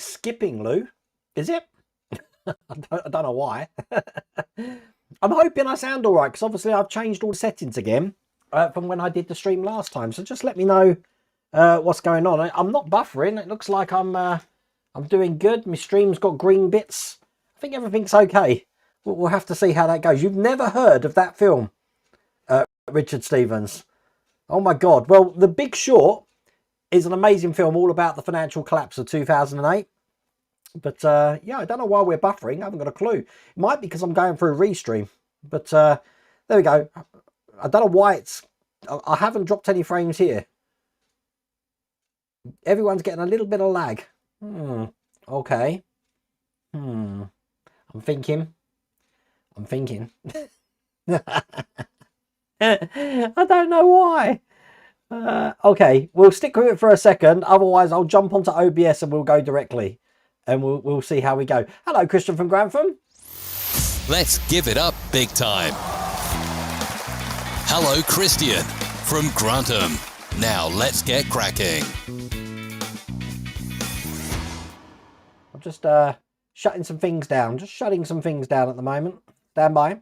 keeps skipping, Lou. Is it? I don't know why. I'm hoping I sound all right, because obviously I've changed all the settings again from when I did the stream last time. So just let me know what's going on. I'm not buffering. It looks like I'm doing good. My stream's got green bits. I think everything's okay. We'll have to see how that goes. You've never heard of that film, Richard Stevens? Oh my God. Well, The Big Short is an amazing film all about the financial collapse of 2008. But yeah, I don't know why we're buffering. I haven't got a clue. It might be because I'm going through a restream. But there we go. I don't know why it's... I haven't dropped any frames here. Everyone's getting a little bit of lag. Okay. I'm thinking. I don't know why. Okay, we'll stick with it for a second. Otherwise, I'll jump onto OBS and we'll go directly. And we'll see how we go. Hello, Christian from Grantham. Let's give it up big time. Hello, Christian from Grantham. Now let's get cracking. I'm just shutting some things down. Just shutting some things down at the moment. Stand by.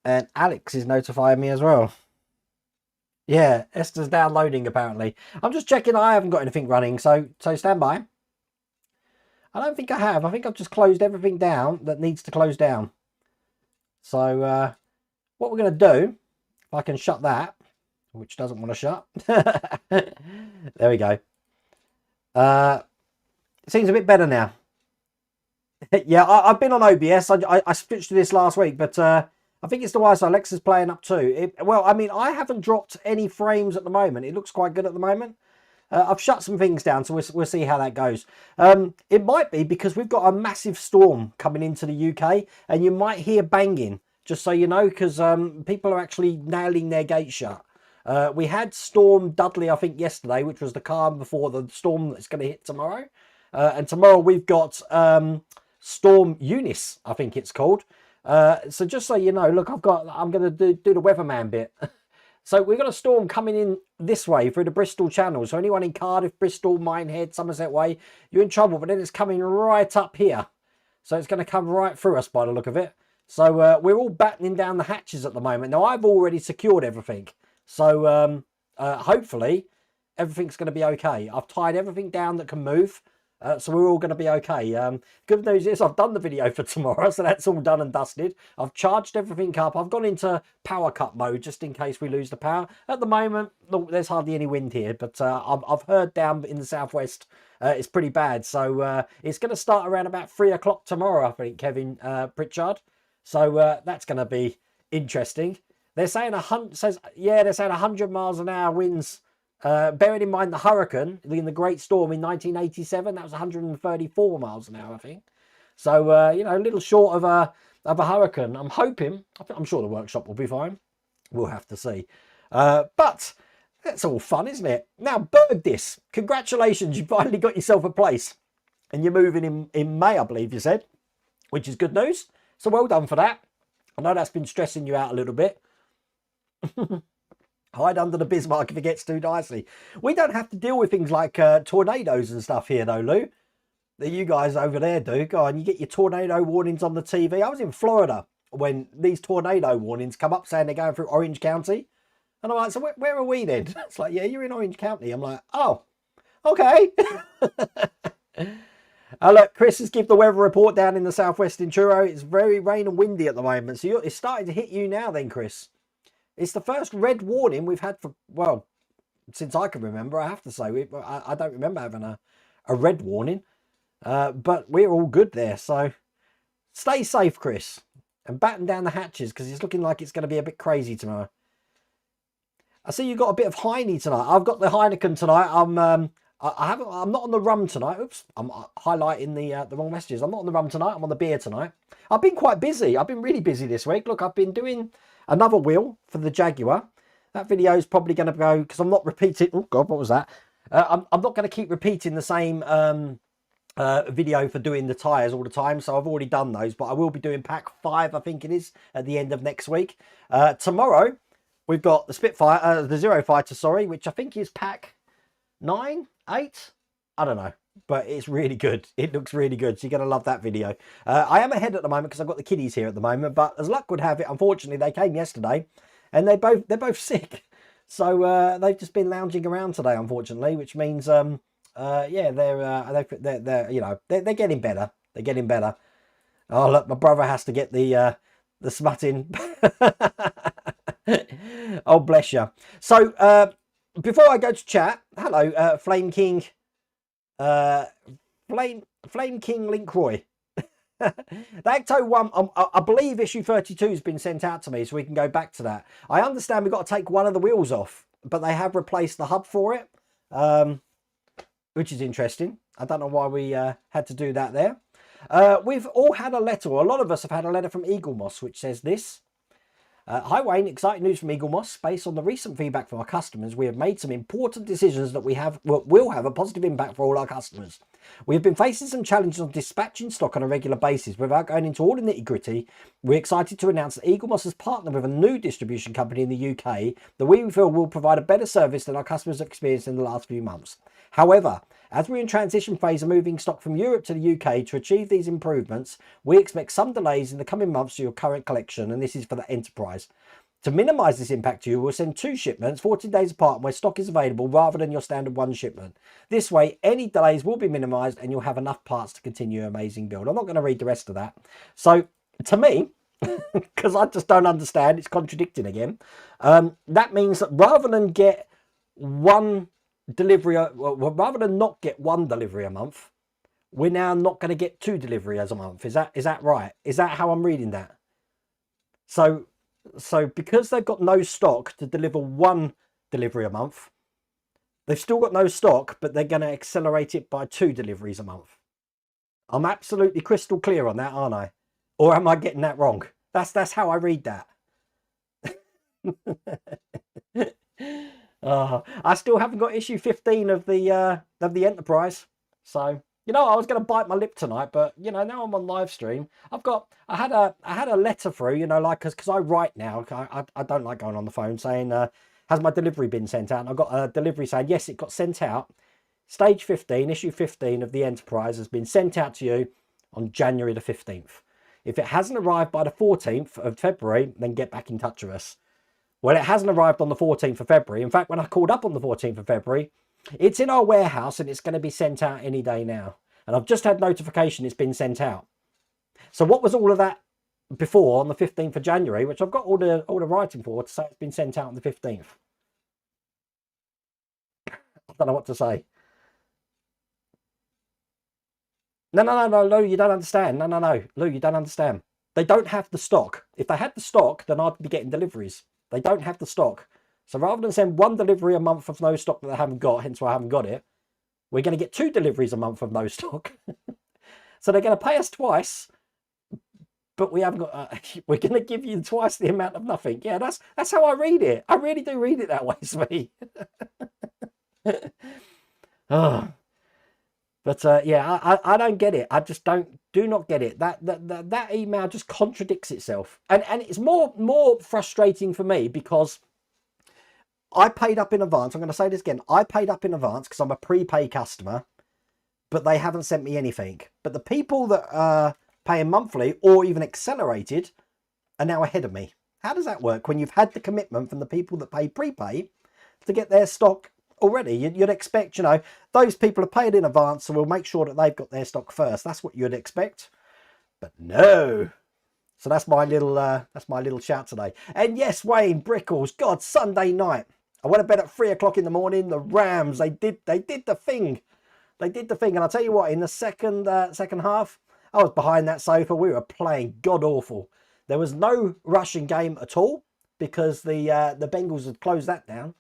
And Alex is notifying me as well. Yeah, Esther's downloading apparently. I'm just checking I haven't got anything running, so stand by. I don't think I have. I think I've just closed everything down that needs to close down. So what we're going to do, if I can shut that, which doesn't want to shut. There we go. It seems a bit better now. Yeah, I've been on OBS. I switched to this last week, but I think it's the why. So Alexa's playing up too. Well, I mean, I haven't dropped any frames at the moment. It looks quite good at the moment. I've shut some things down, so we'll see how that goes. It might be because we've got a massive storm coming into the UK, and you might hear banging, just so you know, because people are actually nailing their gates shut. We had Storm Dudley, I think, yesterday, which was the calm before the storm that's going to hit tomorrow. And tomorrow we've got Storm Eunice, I think it's called. So just so you know, look, I'm going to do the weatherman bit. So we've got a storm coming in this way through the Bristol Channel. So anyone in Cardiff, Bristol, Minehead, Somerset Way, you're in trouble. But then it's coming right up here. So it's going to come right through us by the look of it. So we're all battening down the hatches at the moment. Now, I've already secured everything. So hopefully everything's going to be okay. I've tied everything down that can move. So we're all going to be okay. Good news is I've done the video for tomorrow, so that's all done and dusted. I've charged everything up. I've gone into power cut mode just in case we lose the power. At the moment, look, there's hardly any wind here, but I've heard down in the southwest it's pretty bad. So it's going to start around about 3 o'clock tomorrow, I think, Kevin Pritchard. So that's going to be interesting. They're saying 100 miles an hour winds. Bearing in mind the hurricane in the Great Storm in 1987, that was 134 miles an hour, I think. So you know, a little short of a hurricane. I'm sure the workshop will be fine. We'll have to see. But that's all fun, isn't it? Now, Bergdis, congratulations, you finally got yourself a place, and you're moving in May, I believe you said, which is good news. So well done for that. I know that's been stressing you out a little bit. Hide under the Bismarck if it gets too dicey. We don't have to deal with things like tornadoes and stuff here, though, Lou. That you guys over there do. Go on, you get your tornado warnings on the TV. I was in Florida when these tornado warnings come up saying they're going through Orange County. And I'm like, so where are we then? It's like, yeah, you're in Orange County. I'm like, oh, okay. Look, Chris has given the weather report down in the southwest in Truro. It's very rain and windy at the moment. So it's starting to hit you now then, Chris. It's the first red warning we've had for, well, since I can remember, I have to say. I don't remember having a red warning. But we're all good there. So stay safe, Chris. And batten down the hatches because it's looking like it's going to be a bit crazy tomorrow. I see you got a bit of Heine tonight. I've got the Heineken tonight. I'm not on the rum tonight. Oops, I'm highlighting the wrong messages. I'm not on the rum tonight. I'm on the beer tonight. I've been quite busy. I've been really busy this week. Look, I've been doing another wheel for the Jaguar. That video is probably going to go because I'm not repeating. Oh God, what was that? I'm not going to keep repeating the same video for doing the tyres all the time. So I've already done those, but I will be doing pack 5, I think it is, at the end of next week. Tomorrow we've got the Spitfire, the Zero Fighter, sorry, which I think is pack 9. 8? I don't know, but it's really good. It looks really good, so you're going to love that video. I am ahead at the moment because I've got the kiddies here at the moment, but as luck would have it, unfortunately, they came yesterday, and they're both sick. So they've just been lounging around today, unfortunately, which means yeah, they're you know, they're getting better. They're getting better. Oh look, my brother has to get the smutting. Oh bless you. So before I go to chat, hello, Flame King, Flame King Link Roy. The Ecto 1, I believe issue 32 has been sent out to me, so we can go back to that. I understand we've got to take one of the wheels off, but they have replaced the hub for it, which is interesting. I don't know why we had to do that there. We've all had a letter, or a lot of us have had a letter from Eagle Moss, which says this. Hi Wayne, exciting news from Eagle Moss. Based on the recent feedback from our customers, we have made some important decisions that will have a positive impact for all our customers. We have been facing some challenges on dispatching stock on a regular basis. Without going into all the nitty gritty, we're excited to announce that Eagle Moss has partnered with a new distribution company in the UK that we feel will provide a better service than our customers have experienced in the last few months. However, as we're in transition phase of moving stock from Europe to the UK to achieve these improvements, we expect some delays in the coming months to your current collection, and this is for the Enterprise. To minimise this impact to you, we'll send 2 shipments 14 days apart where stock is available rather than your standard 1 shipment. This way, any delays will be minimised and you'll have enough parts to continue your amazing build. I'm not going to read the rest of that. So, to me, because I just don't understand, it's contradicting again. That means that rather than get one delivery, well, rather than not get 1 delivery a month, we're now not going to get 2 deliveries a month. Is that right? Is that how I'm reading that? So because they've got no stock to deliver 1 delivery a month, they've still got no stock, but they're going to accelerate it by 2 deliveries a month. I'm absolutely crystal clear on that, aren't I? Or am I getting that wrong? That's how I read that. I still haven't got issue 15 of the Enterprise. So, you know, I was going to bite my lip tonight, but you know, now I'm on live stream. I had a letter through, you know, like because I write now. I don't like going on the phone saying, has my delivery been sent out? And I got a delivery saying yes, it got sent out. Stage 15, issue 15 of the Enterprise has been sent out to you on January the 15th. If it hasn't arrived by the 14th of February, then get back in touch with us. Well, it hasn't arrived on the 14th of February. In fact, when I called up on the 14th of February, it's in our warehouse and it's going to be sent out any day now. And I've just had notification it's been sent out. So what was all of that before on the 15th of January, which I've got all the writing for to say it's been sent out on the 15th? I don't know what to say. No, Lou, you don't understand. No, Lou, you don't understand. They don't have the stock. If they had the stock, then I'd be getting deliveries. They don't have the stock. So rather than send 1 delivery a month of no stock that they haven't got, hence why I haven't got it, we're going to get 2 deliveries a month of no stock. So they're going to pay us twice, but we haven't got. We're going to give you twice the amount of nothing. Yeah, that's how I read it. I really do read it that way, Smee. Oh. But yeah, I don't get it. I just do not get it. That email just contradicts itself, and it's more frustrating for me because I paid up in advance. I'm going to say this again. I paid up in advance because I'm a prepay customer, but they haven't sent me anything. But the people that are paying monthly or even accelerated are now ahead of me. How does that work when you've had the commitment from the people that pay prepay to get their stock already? You'd expect, you know, those people are paid in advance, so we'll make sure that they've got their stock first. That's what you'd expect. But no. So that's my little shout today. And yes, Wayne Brickles, God, Sunday night. I went to bed at 3 o'clock in the morning. The Rams, they did the thing. They did the thing. And I'll tell you what, in the second half, I was behind that sofa. We were playing god awful. There was no rushing game at all because the Bengals had closed that down.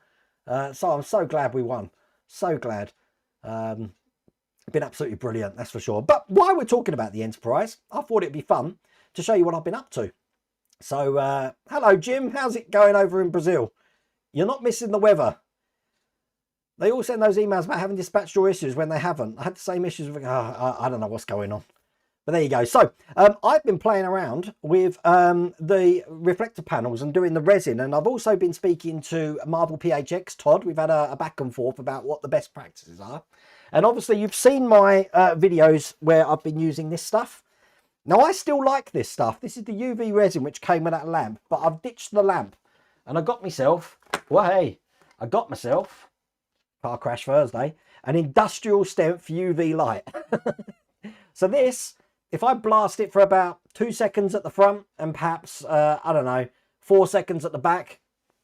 So I'm so glad we won. So glad. Been absolutely brilliant, that's for sure. But while we're talking about the Enterprise, I thought it'd be fun to show you what I've been up to. So, hello, Jim. How's it going over in Brazil? You're not missing the weather. They all send those emails about having dispatched your issues when they haven't. I had the same issues with... I don't know what's going on. But there you go. So I've been playing around with the reflector panels and doing the resin, and I've also been speaking to Marvel PHX Todd. We've had a back and forth about what the best practices are, and obviously you've seen my videos where I've been using this stuff. Now I still like this stuff. This is the UV resin which came with that lamp, but I've ditched the lamp and I got myself, well, hey, I got myself, car crash Thursday, an industrial strength UV light. So this, if I blast it for about 2 seconds at the front and perhaps, I don't know, 4 seconds at the back,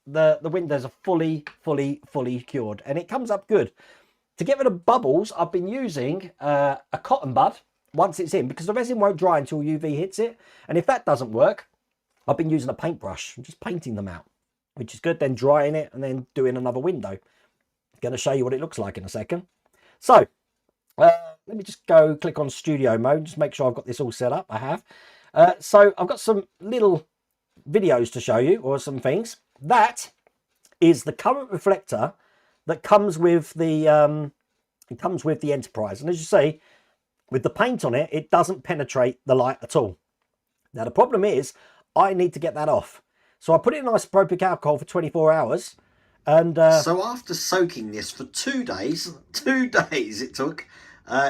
the windows are fully cured and it comes up good. To get rid of bubbles, I've been using a cotton bud once it's in, because the resin won't dry until UV hits it. And if that doesn't work, I've been using a paintbrush and just painting them out, which is good, then drying it and then doing another window. I'm going to show you what it looks like in a second. So let me just go click on studio mode, just make sure I've got this all set up. I have. So I've got some little videos to show you, or some things. That is the current reflector that comes with the Enterprise. And as you see, with the paint on it, it doesn't penetrate the light at all. Now the problem is, I need to get that off. So I put it in isopropyl alcohol for 24 hours. And so after soaking this for 2 days, 2 days it took,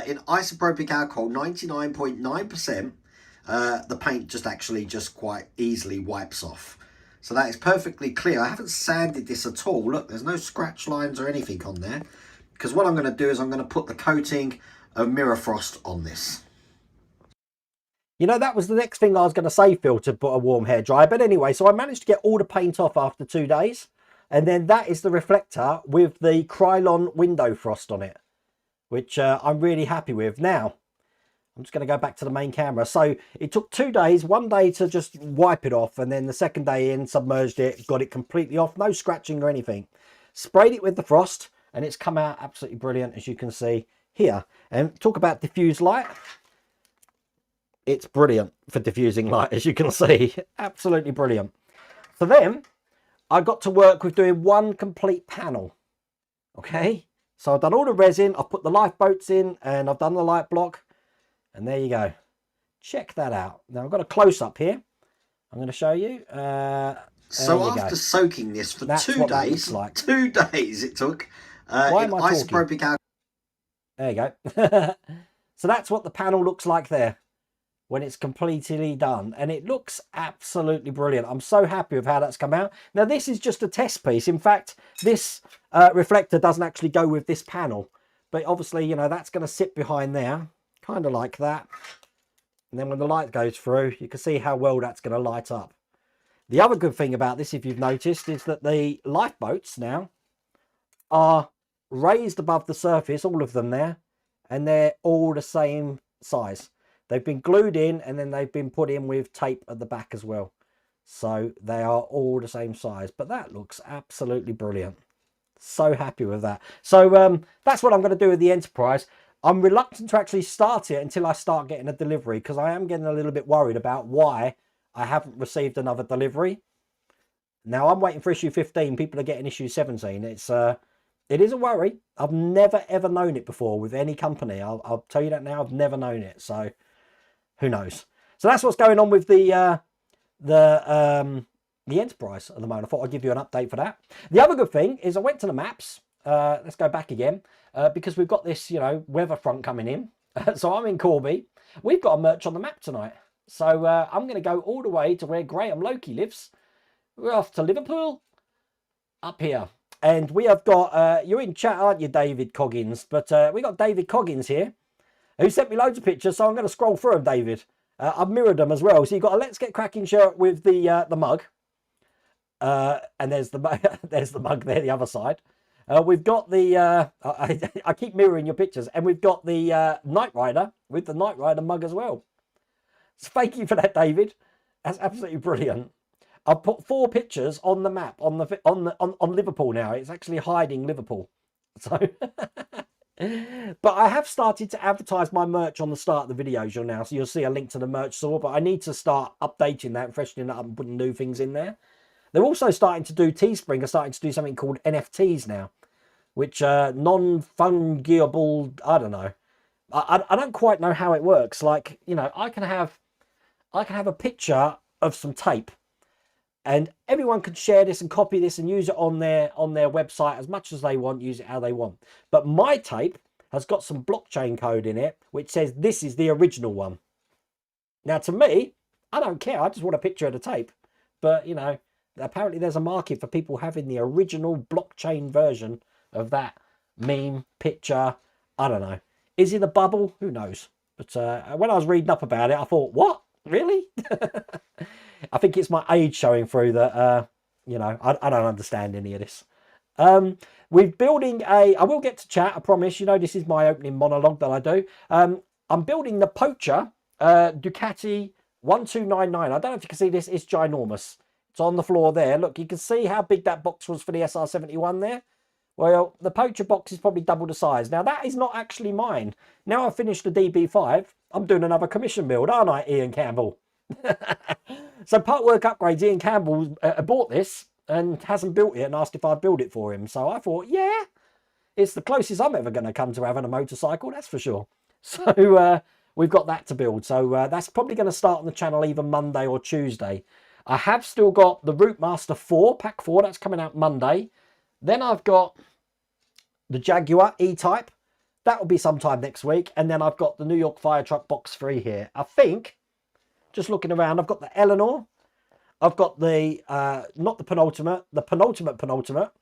in isopropyl alcohol, 99.9%, the paint just quite easily wipes off. So that is perfectly clear. I haven't sanded this at all. Look, there's no scratch lines or anything on there. Because what I'm going to do is I'm going to put the coating of Mirror Frost on this. You know, that was the next thing I was going to say, Phil, to put a warm hair dryer. But anyway, so I managed to get all the paint off after 2 days. And then that is the reflector with the Krylon window frost on it, which I'm really happy with. Now, I'm just going to go back to the main camera. So it took 2 days, 1 day to just wipe it off. And then the second day in, submerged it, got it completely off. No scratching or anything. Sprayed it with the frost and it's come out absolutely brilliant, as you can see here. And talk about diffuse light. It's brilliant for diffusing light, as you can see. Absolutely brilliant. So then I got to work with doing one complete panel. Okay. So I've done all the resin. I've put the lifeboats in and I've done the light block. And there you go. Check that out. Now I've got a close up here. I'm going to show you. So after soaking this for 2 days, like 2 days it took. Why am I talking? There you go. So that's what the panel looks like there when it's completely done, and it looks absolutely brilliant. I'm so happy with how that's come out. Now this is just a test piece. In fact, this reflector doesn't actually go with this panel, but obviously, you know, that's going to sit behind there, kind of like that. And then when the light goes through, you can see how well that's going to light up. The other good thing about this, if you've noticed, is that the lifeboats now are raised above the surface, all of them there, and they're all the same size. They've been glued in and then they've been put in with tape at the back as well. So they are all the same size, but that looks absolutely brilliant. So happy with that. So that's what I'm going to do with the Enterprise. I'm reluctant to actually start it until I start getting a delivery, because I am getting a little bit worried about why I haven't received another delivery. Now I'm waiting for issue 15. People are getting issue 17. It is a worry. I've never ever known it before with any company. I'll tell you that now. I've never known it. So who knows? So that's what's going on with the Enterprise at the moment. I thought I'd give you an update for that. The other good thing is I went to the maps. Let's go back again, because we've got this, you know, weather front coming in. So I'm in Corby. We've got a merch on the map tonight. So I'm going to go all the way to where Graham Loki lives. We're off to Liverpool, up here. And we have got, you're in chat, aren't you, David Coggins? But we got David Coggins here, who sent me loads of pictures, so I'm going to scroll through them, David. I've mirrored them as well. So you've got a Let's Get Cracking shirt with the mug. And there's the, there's the mug there, the other side. We've got the, I keep mirroring your pictures, and we've got the Knight Rider with the Knight Rider mug as well. So thank you for that, David. That's absolutely brilliant. I've put 4 pictures on the map on Liverpool now. It's actually hiding Liverpool. So, but I have started to advertise my merch on the start of the videos. You'll see a link to the merch store. But I need to start updating that, and freshening that up, and putting new things in there. They're also starting to do, Teespring are starting to do something called NFTs now, which non-fungible, I don't know. I don't quite know how it works. Like, you know, I can have a picture of some tape, and everyone can share this and copy this and use it on their website as much as they want, use it how they want. But my tape has got some blockchain code in it which says this is the original one. Now, to me, I don't care. I just want a picture of the tape. But, you know, apparently there's a market for people having the original blockchain version of that meme, picture. I don't know. Is it a bubble? Who knows? But when I was reading up about it, I thought, what? Really? I think it's my age showing through that, you know, I don't understand any of this. We're building I will get to chat, I promise. You know, this is my opening monologue that I do. I'm building the Poacher Ducati 1299. I don't know if you can see this. It's ginormous. It's on the floor there. Look, you can see how big that box was for the SR71 there. Well, the Poacher box is probably double the size. Now, that is not actually mine. Now I've finished the DB5, I'm doing another commission build, aren't I, Ian Campbell? So, Part Work Upgrades, Ian Campbell bought this and hasn't built it and asked if I'd build it for him. So I thought, yeah, it's the closest I'm ever going to come to having a motorcycle, that's for sure. So we've got that to build. So that's probably going to start on the channel either Monday or Tuesday. I have still got the Routemaster 4, Pack 4, that's coming out Monday. Then I've got the Jaguar E-Type. That will be sometime next week. And then I've got the New York Fire Truck Box 3 here. I think, just looking around, I've got the Eleanor. I've got the, not the penultimate, the penultimate,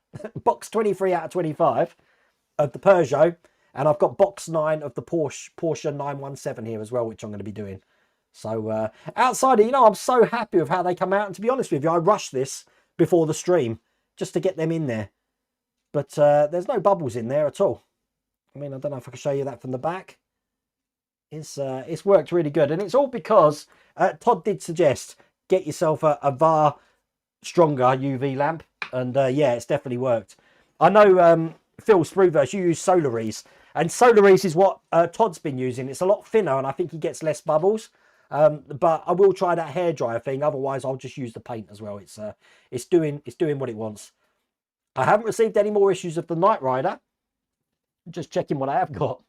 box 23 out of 25 of the Peugeot. And I've got box 9 of the Porsche 917 here as well, which I'm going to be doing. So outside of, you know, I'm so happy with how they come out. And to be honest with you, I rushed this before the stream just to get them in there. But there's no bubbles in there at all. I mean, I don't know if I can show you that from the back. It's worked really good. And it's all because Todd did suggest get yourself a VAR stronger UV lamp. And yeah, it's definitely worked. I know Phil Spruverse, you use Solaris. And Solaris is what Todd's been using. It's a lot thinner and I think he gets less bubbles. But I will try that hairdryer thing. Otherwise, I'll just use the paint as well. It's doing what it wants. I haven't received any more issues of the Knight Rider. Just checking what I have got.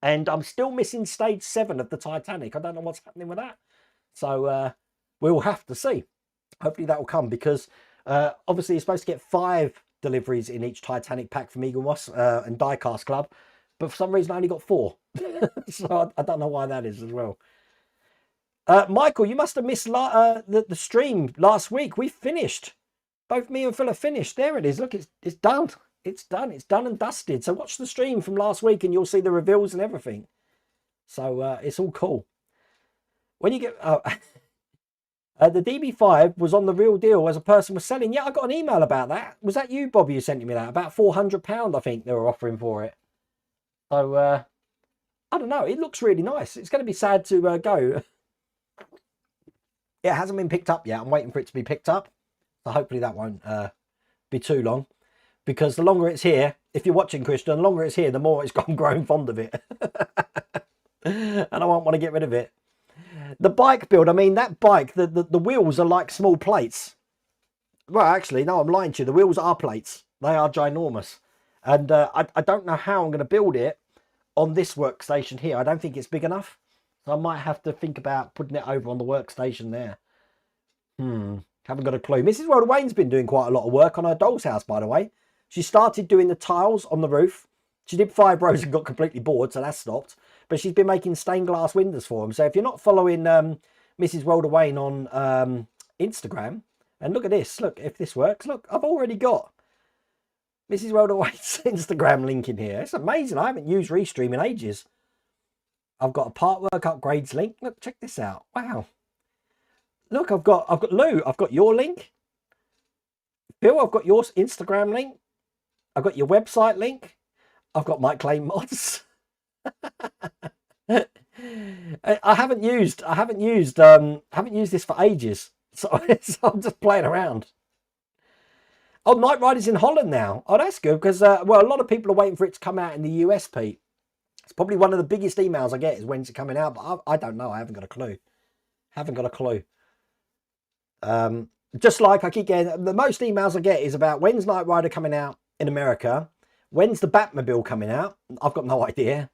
And I'm still missing stage 7 of the Titanic. I don't know what's happening with that. So we'll have to see. Hopefully that will come because obviously you're supposed to get 5 deliveries in each Titanic pack from Eagle Moss and Diecast Club. But for some reason I only got 4. So I don't know why that is as well. Michael, you must have missed the stream last week. We finished. Both me and Phil have finished. There it is. Look, it's done. It's done. It's done and dusted. So watch the stream from last week and you'll see the reveals and everything. So it's all cool. When you get... the DB5 was on the real deal as a person was selling. Yeah, I got an email about that. Was that you, Bobby, who sent me that? About £400, I think they were offering for it. So, I don't know. It looks really nice. It's going to be sad to go. It hasn't been picked up yet. I'm waiting for it to be picked up. So hopefully that won't be too long. Because the longer it's here, if you're watching, Christian, the longer it's here, the more it's grown fond of it. And I won't want to get rid of it. The bike build, I mean, that bike, the wheels are like small plates. Well, actually, no, I'm lying to you. The wheels are plates. They are ginormous. And I don't know how I'm going to build it on this workstation here. I don't think it's big enough. So I might have to think about putting it over on the workstation there. Haven't got a clue. Mrs. World Wayne's been doing quite a lot of work on her doll's house, by the way. She started doing the tiles on the roof. She did 5 rows and got completely bored, so that stopped. But she's been making stained glass windows for them. So if you're not following Mrs. World Wayne on Instagram, and look at this. Look, if this works, look, I've already got Mrs. World Wayne's Instagram link in here. It's amazing. I haven't used Restream in ages. I've got a Part Work Upgrades link. Look, check this out. Wow. Look, I've got Lou. I've got your link. Phil, I've got your Instagram link. I've got your website link. I've got Mike Clay Mods. I haven't used this for ages. So I'm just playing around. Oh, Knight Rider's in Holland now. Oh, that's good because well, a lot of people are waiting for it to come out in the US, Pete. It's probably one of the biggest emails I get is when's it coming out, but I don't know. I haven't got a clue. Just like I keep getting, the most emails I get is about when's Knight Rider coming out in America, when's the Batmobile coming out. I've got no idea.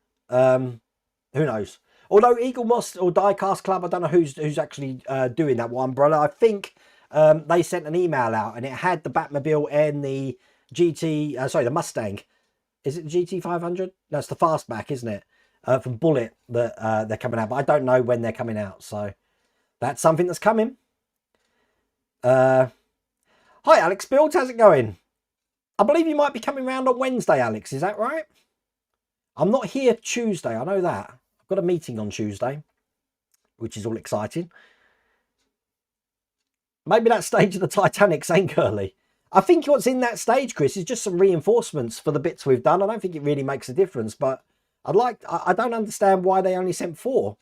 Who knows? Although Eagle Moss or Diecast Club, I don't know who's actually doing that one umbrella. I think they sent an email out and it had the Batmobile and the the Mustang. Is it the GT 500? No, it's the Fastback, isn't it? From Bullet that they're coming out, but I don't know when they're coming out. So that's something that's coming. Hi, Alex Builds. How's it going? I believe you might be coming round on Wednesday, Alex. Is that right? I'm not here Tuesday. I know that. I've got a meeting on Tuesday, which is all exciting. Maybe that stage of the Titanic's ain't early. I think what's in that stage, Chris, is just some reinforcements for the bits we've done. I don't think it really makes a difference, but I don't understand why they only sent 4.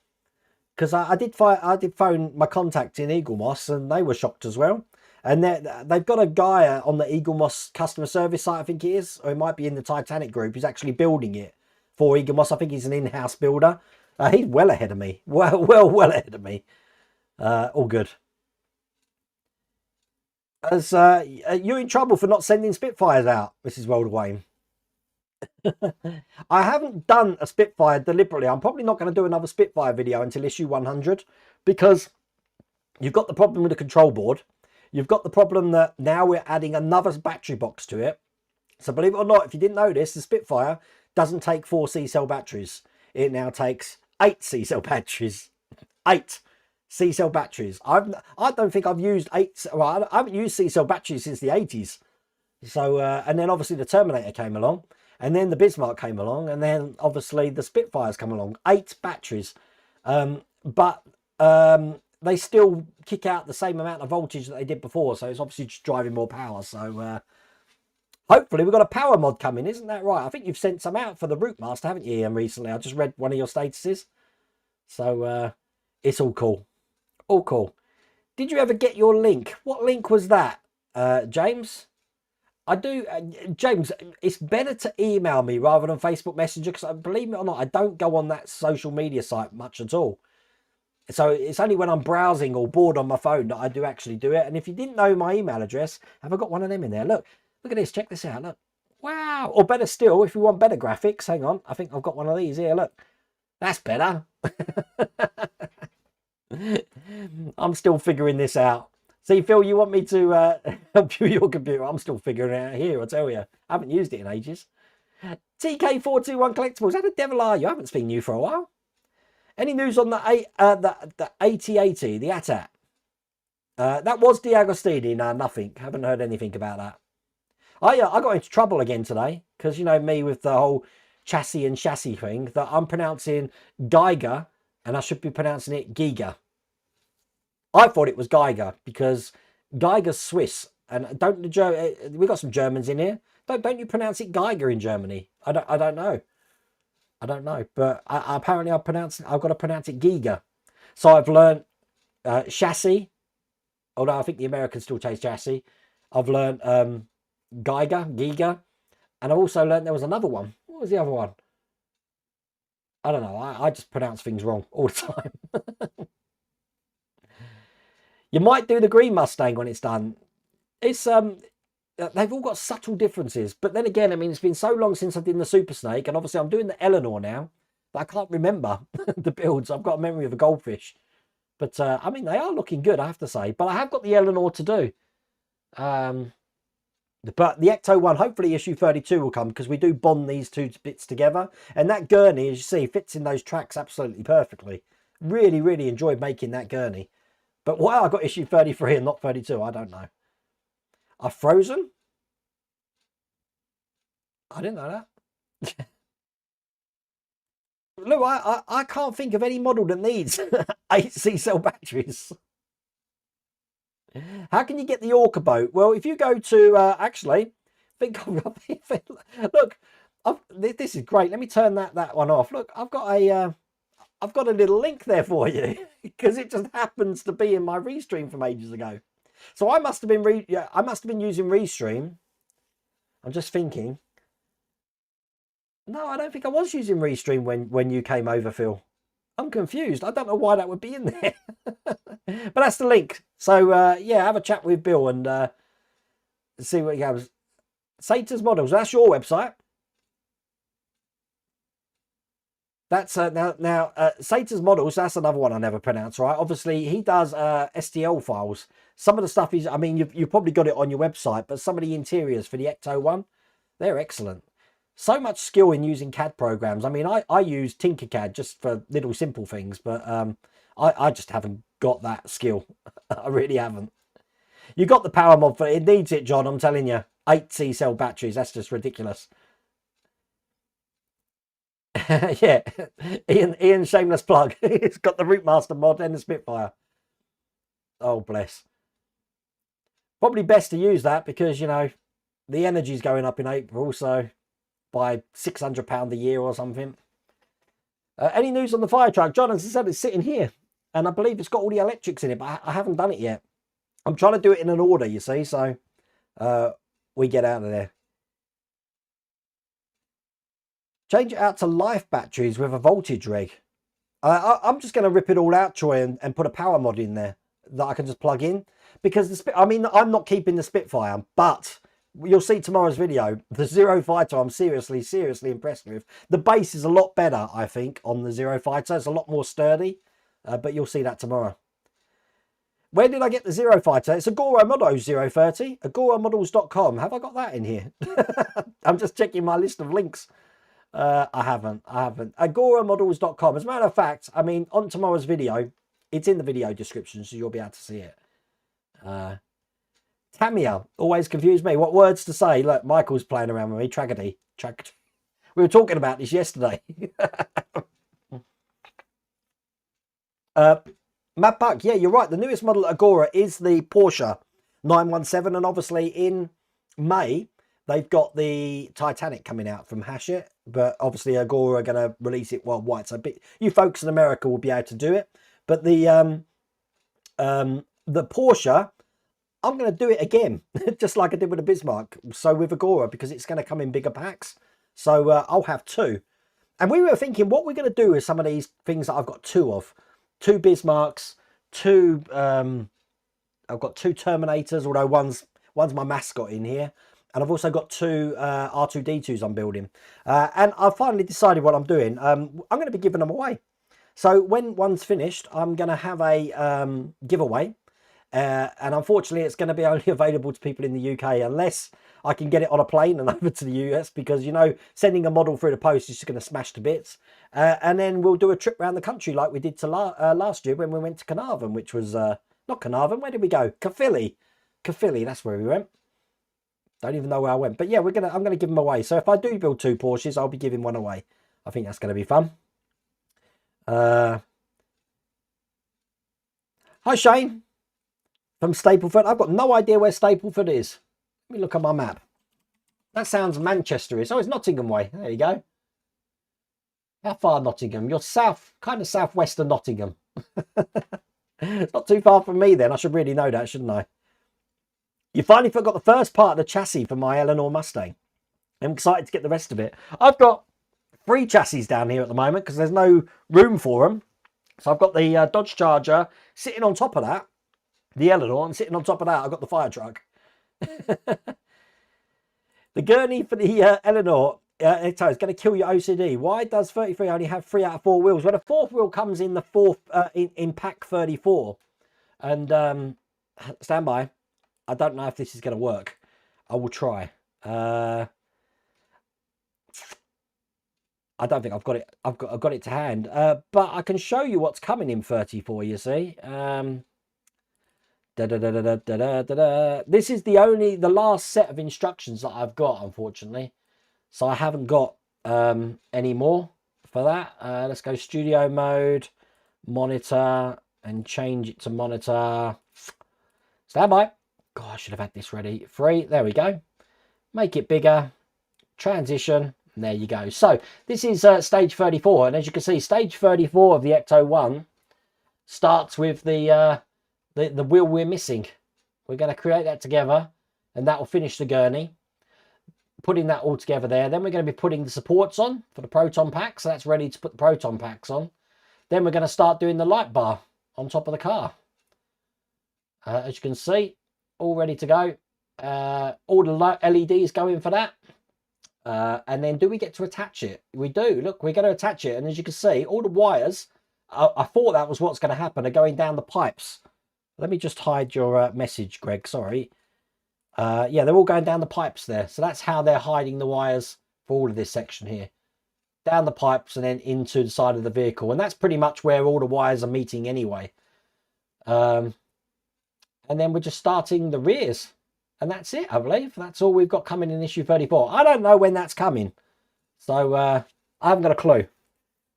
Because I did phone my contact in Eagle Moss and they were shocked as well. And they've got a guy on the Eagle Moss customer service site, I think it is, or it might be in the Titanic group, who's actually building it for Eagle Moss. I think he's an in-house builder. He's well ahead of me. Well ahead of me. All good. As you're in trouble for not sending Spitfires out, Mrs. Wayne. I haven't done a Spitfire deliberately. I'm probably not going to do another Spitfire video until issue 100 because you've got the problem with the control board. You've got the problem that now we're adding another battery box to it. So believe it or not, if you didn't know this, the Spitfire doesn't take 4 C-cell batteries. It now takes 8 C-cell batteries. 8 C-cell batteries. I don't think I've used 8. Well, I haven't used C-cell batteries since the 80s. So, and then obviously the Terminator came along. And then the Bismarck came along. And then obviously the Spitfires come along. 8 batteries. But they still kick out the same amount of voltage that they did before. So it's obviously just driving more power. So hopefully we've got a power mod coming. Isn't that right? I think you've sent some out for the Rootmaster, haven't you, Ian, recently? I just read one of your statuses. So it's all cool. All cool. Did you ever get your link? What link was that, James? I do, James, it's better to email me rather than Facebook Messenger because believe me or not, I don't go on that social media site much at all. So it's only when I'm browsing or bored on my phone that I do actually do it. And if you didn't know my email address, have I got one of them in there? Look at this. Check this out. Look. Wow. Or better still, if you want better graphics, hang on. I think I've got one of these here. Look. That's better. I'm still figuring this out. See, Phil, you want me to help you your computer? I'm still figuring it out here, I tell you. I haven't used it in ages. TK421 Collectibles, how the devil are you? I haven't seen you for a while. Any news on the AT-80, the AT-AT? That was D'Agostini. No, nothing. Haven't heard anything about that. I got into trouble again today because, you know, me with the whole chassis and chassis thing, that I'm pronouncing Geiger and I should be pronouncing it Giga. I thought it was Geiger because Geiger's Swiss, and we got some Germans in here. Don't you pronounce it Geiger in Germany? I don't know. I don't know, but apparently I've got to pronounce it Giga. So I've learned chassis, although I think the Americans still say chassis. I've learned Giga, and I've also learned there was another one. What was the other one? I don't know. I just pronounce things wrong all the time. You might do the green Mustang when it's done. It's they've all got subtle differences, but then again, I mean, it's been so long since I did the Super Snake, and obviously I'm doing the Eleanor now that I can't remember the builds. I've got a memory of a goldfish, but I mean, they are looking good, I have to say. But I have got the Eleanor to do. But the Ecto one, hopefully issue 32 will come because we do bond these two bits together, and that gurney, as you see, fits in those tracks absolutely perfectly. Really enjoyed making that gurney. But why I got issue 33 and not 32, I don't know. Are frozen? I didn't know that. Look, I can't think of any model that needs 8 C-cell batteries. How can you get the Orca boat? Well, if you go to, actually, look, this is great. Let me turn that one off. Look, I've got a little link there for you because it just happens to be in my Restream from ages ago. So I must have been using Restream. I'm just thinking. No, I don't think I was using Restream when you came over, Phil. I'm confused. I don't know why that would be in there. But that's the link. So yeah, have a chat with Bill and see what he goes. Satan's Models. That's your website. That's now Satan's models. That's another one I never pronounce right. Obviously, he does STL files. Some of the stuff is, I mean, you've probably got it on your website, but some of the interiors for the Ecto One, they're excellent. So much skill in using CAD programs. I mean, I use Tinkercad just for little simple things, but I just haven't got that skill. I really haven't. You got the power mod, but it needs it, John. I'm telling you, 8 C-cell batteries. That's just ridiculous. Yeah, Ian, shameless plug. It's got the Rootmaster mod and the Spitfire. Oh, bless. Probably best to use that because, you know, the energy's going up in April, so by £600 a year or something. Any news on the fire truck? John, as I said, it's sitting here, and I believe it's got all the electrics in it, but I haven't done it yet. I'm trying to do it in an order, you see, so we get out of there. Change it out to life batteries with a voltage reg. I'm just going to rip it all out, Troy, and put a power mod in there that I can just plug in. Because, I mean, I'm not keeping the Spitfire, but you'll see tomorrow's video. The Zero Fighter, I'm seriously impressed with. The base is a lot better, I think, on the Zero Fighter. It's a lot more sturdy, but you'll see that tomorrow. Where did I get the Zero Fighter? It's Agora Models 030, agoramodels.com. Have I got that in here? I'm just checking my list of links. I haven't. agoramodels.com. As a matter of fact, I mean, on tomorrow's video, it's in the video description, so you'll be able to see it. Tamiya always confused me. What words to say? Look, Michael's playing around with me. Tragedy. We were talking about this yesterday. Matt Buck, yeah, you're right. The newest model Agora is the Porsche 917, and obviously in May they've got the Titanic coming out from Hachette, but obviously Agora are going to release it worldwide. So you folks in America will be able to do it, but the Porsche, I'm going to do it again, just like I did with the Bismarck. So with Agora, because it's going to come in bigger packs. So I'll have 2. And we were thinking what we're going to do with some of these things that I've got 2 of. 2 Bismarcks, 2 I've got 2 Terminators, although one's my mascot in here, and I've also got 2 R2D2s I'm building, and I've finally decided what I'm doing. I'm going to be giving them away. So when one's finished, I'm going to have a giveaway, and unfortunately it's going to be only available to people in the UK unless I can get it on a plane and over to the US, because, you know, sending a model through the post is just going to smash to bits. And then we'll do a trip around the country like we did to last year when we went to Carnarvon, which was, not Carnarvon, where did we go? Caerphilly, that's where we went. Don't even know where I went. But yeah, I'm going to give them away. So if I do build 2 Porsches, I'll be giving one away. I think that's going to be fun. Hi, Shane from Stapleford. I've got no idea where Stapleford is. Let me look at my map. That sounds Manchester-ish. Oh, it's Nottingham way. There you go. How far Nottingham? You're south, kind of southwest of Nottingham. It's not too far from me then. I should really know that, shouldn't I? You finally forgot the first part of the chassis for my Eleanor Mustang. I'm excited to get the rest of it. I've got 3 chassis down here at the moment because there's no room for them. So I've got the Dodge Charger sitting on top of that, the Eleanor, and sitting on top of that I've got the fire truck. The gurney for the Eleanor, it's going to kill your OCD. Why does 33 only have 3 out of 4 wheels? Well, the 4th wheel comes in the 4th in pack 34. And stand by. I don't know if this is going to work. I will try. I don't think I've got it. I've got it to hand. But I can show you what's coming in 34. You see. This is the last set of instructions that I've got, unfortunately. So I haven't got any more for that. Let's go studio mode, monitor, and change it to monitor. Stand by. God, I should have had this ready. 3. There we go. Make it bigger. Transition. And there you go. So this is stage 34, and as you can see, stage 34 of the Ecto One starts with the wheel we're missing. We're going to create that together, and that will finish the gurney. Putting that all together there. Then we're going to be putting the supports on for the proton pack, so that's ready to put the proton packs on. Then we're going to start doing the light bar on top of the car. As you can see, all ready to go. All the LEDs going for that. And then do we get to attach it? We do. Look, we're going to attach it. And as you can see, all the wires, I thought that was what's going to happen, are going down the pipes. Let me just hide your message, Greg. Sorry. Yeah, they're all going down the pipes there. So that's how they're hiding the wires for all of this section here. Down the pipes and then into the side of the vehicle. And that's pretty much where all the wires are meeting anyway. And then we're just starting the rears. And that's it, I believe. That's all we've got coming in issue 34. I don't know when that's coming. So I haven't got a clue.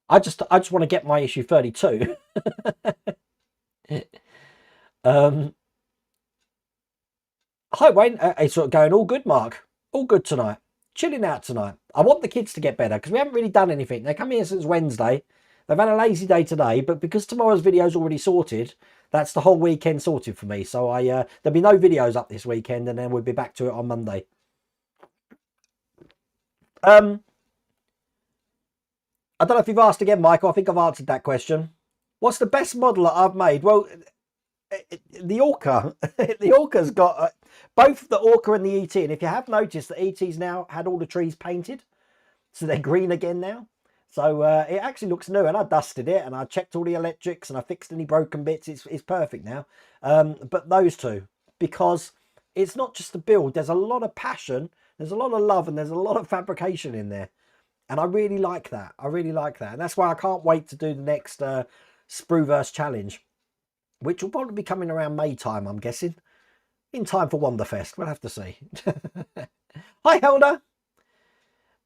I just want to get my issue 32. Hi Wayne, it's sort of going all good, Mark. All good tonight. Chilling out tonight. I want the kids to get better because we haven't really done anything. They come here since Wednesday. They've had a lazy day today, but because tomorrow's video is already sorted, that's the whole weekend sorted for me. So there'll be no videos up this weekend, and then we'll be back to it on Monday. I don't know if you've asked again, Michael. I think I've answered that question. What's the best model that I've made? Well, the Orca. The Orca's got both the Orca and the ET. And if you have noticed, the ET's now had all the trees painted, so they're green again now. So it actually looks new, and I dusted it and I checked all the electrics and I fixed any broken bits. It's perfect now. But those two, because it's not just the build. There's a lot of passion, there's a lot of love, and there's a lot of fabrication in there. And I really like that. I really like that. And that's why I can't wait to do the next Sprueverse challenge, which will probably be coming around May time, I'm guessing. In time for Wonderfest. We'll have to see. Hi, Helder.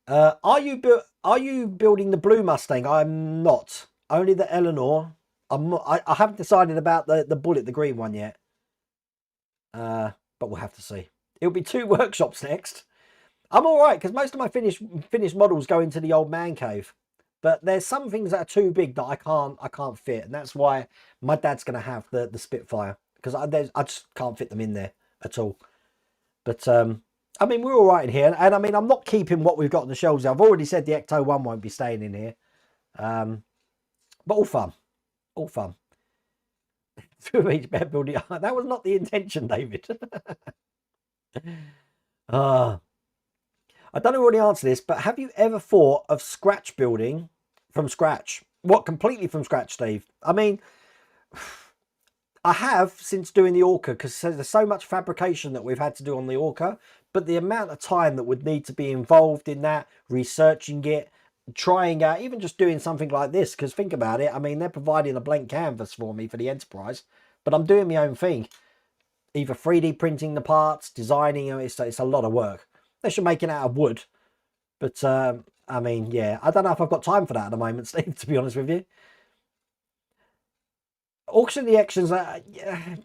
Are you building the blue Mustang? I'm not. Only the Eleanor. I haven't decided about the Bullet, the green one yet. But we'll have to see. It'll be 2 workshops next. I'm all right because most of my finished models go into the old man cave. But there's some things that are too big that I can't fit, and that's why my dad's going to have the Spitfire, because I just can't fit them in there at all. But I mean, we're all right in here, and I mean, I'm not keeping what we've got on the shelves. I've already said the Ecto 1 won't be staying in here, but all fun, all fun. Through each bed building. That was not the intention, David. I don't know already answer this, but have you ever thought of scratch building from scratch? What, completely from scratch, Steve? I mean, I have since doing the Orca, because there's so much fabrication that we've had to do on the Orca, but the amount of time that would need to be involved in that, researching it, trying out, even just doing something like this, because think about it, I mean, they're providing a blank canvas for me for the Enterprise, but I'm doing my own thing. Either 3D printing the parts, designing them, it's a lot of work. They should make it out of wood. But, I mean, yeah, I don't know if I've got time for that at the moment, Steve, to be honest with you. Auction the actions, yeah,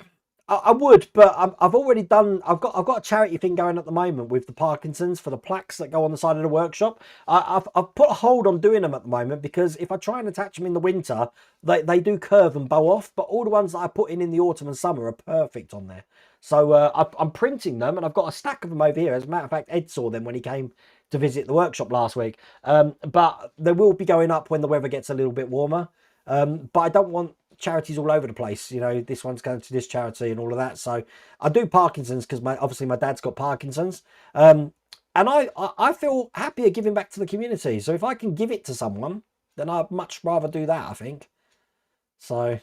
I would, but I've already done, I've got a charity thing going at the moment with the Parkinson's for the plaques that go on the side of the workshop. I've put a hold on doing them at the moment, because if I try and attach them in the winter, they do curve and bow off, but all the ones that I put in the autumn and summer are perfect on there. So I'm printing them, and I've got a stack of them over here. As a matter of fact, Ed saw them when he came to visit the workshop last week. But they will be going up when the weather gets a little bit warmer. But I don't want charities all over the place. You know, this one's going to this charity and all of that. So I do Parkinson's because obviously my dad's got Parkinson's. And I feel happier giving back to the community. So if I can give it to someone, then I'd much rather do that, I think. So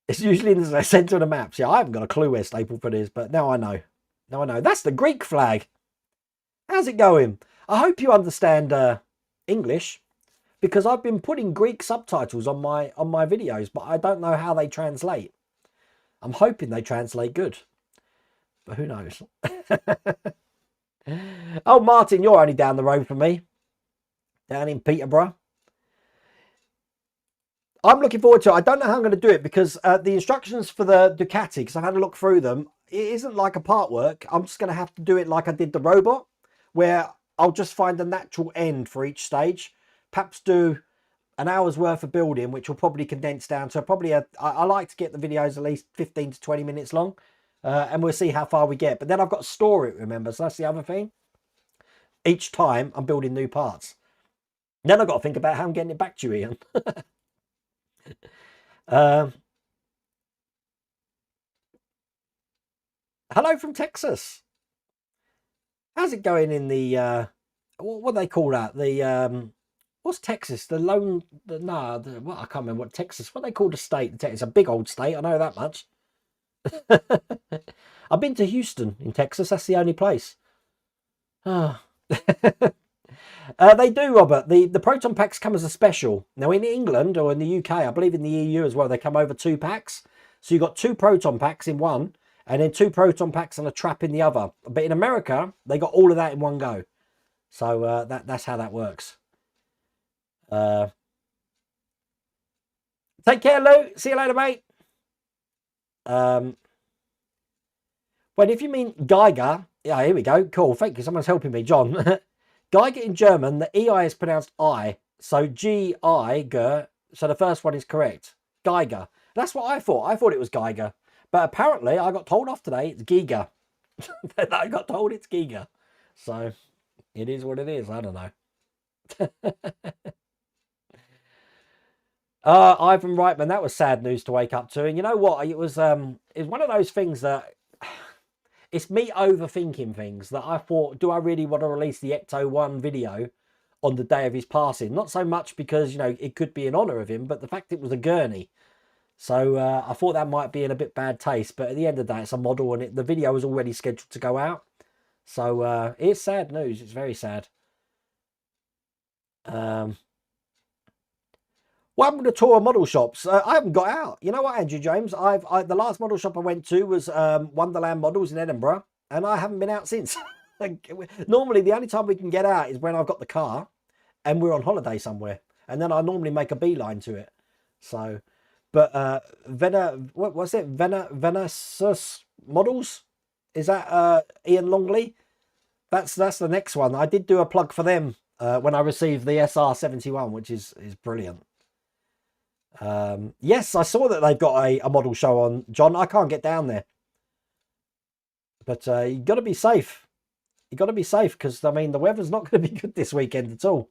it's usually in the center of the maps. Yeah, I haven't got a clue where Stapleford is, but now I know. Now I know. That's the Greek flag. How's it going? I hope you understand English, because I've been putting Greek subtitles on my videos, but I don't know how they translate. I'm hoping they translate good, but who knows? Oh, Martin, you're only down the road from me, down in Peterborough. I'm looking forward to it. I don't know how I'm going to do it, because the instructions for the Ducati, because I've had a look through them, it isn't like a part work. I'm just going to have to do it like I did the robot, where I'll just find a natural end for each stage. Perhaps do an hour's worth of building, which will probably condense down to probably I like to get the videos at least 15 to 20 minutes long, and we'll see how far we get. But then I've got to store it, remember, so that's the other thing. Each time I'm building new parts. Then I've got to think about how I'm getting it back to you, Ian. Hello from Texas. How's it going in the what do they call that? The what's Texas? The lone the nah, the, what I can't remember what Texas. What they call the state? It's a big old state. I know that much. I've been to Houston in Texas. That's the only place. Ah. They do, Robert. The proton packs come as a special. Now in England or in the UK, I believe in the EU as well, they come over 2 packs. So you've got 2 proton packs in one, and then 2 proton packs and a trap in the other. But in America, they got all of that in one go. So that's how that works. Take care, Lou. See you later, mate. Well, if you mean Geiger, yeah, here we go. Cool. Thank you. Someone's helping me, John. Geiger in German, the EI is pronounced I. So G-I-G-E-R. So the first one is correct. Geiger. That's what I thought. I thought it was Geiger. But apparently, I got told off today it's Giga. I got told it's Giga. So it is what it is. I don't know. Ivan Reitman, that was sad news to wake up to. And you know what? It was one of those things that it's me overthinking things that I thought, do I really want to release the Ecto 1 video on the day of his passing? Not so much because, you know, it could be in honour of him, but the fact it was a gurney. So I thought that might be in a bit bad taste. But at the end of the day, it's a model and the video was already scheduled to go out. So it's sad news. It's very sad. What happened to tour model shops? I haven't got out. You know what, Andrew James? The last model shop I went to was Wonderland Models in Edinburgh, and I haven't been out since. Normally, the only time we can get out is when I've got the car and we're on holiday somewhere, and then I normally make a beeline to it. So, but what was it? Venasus Models? Is that Ian Longley? That's the next one. I did do a plug for them when I received the SR71, which is brilliant. Yes, I saw that they've got a model show on, John. I can't get down there, but you got to be safe. You got to be safe because I mean the weather's not going to be good this weekend at all.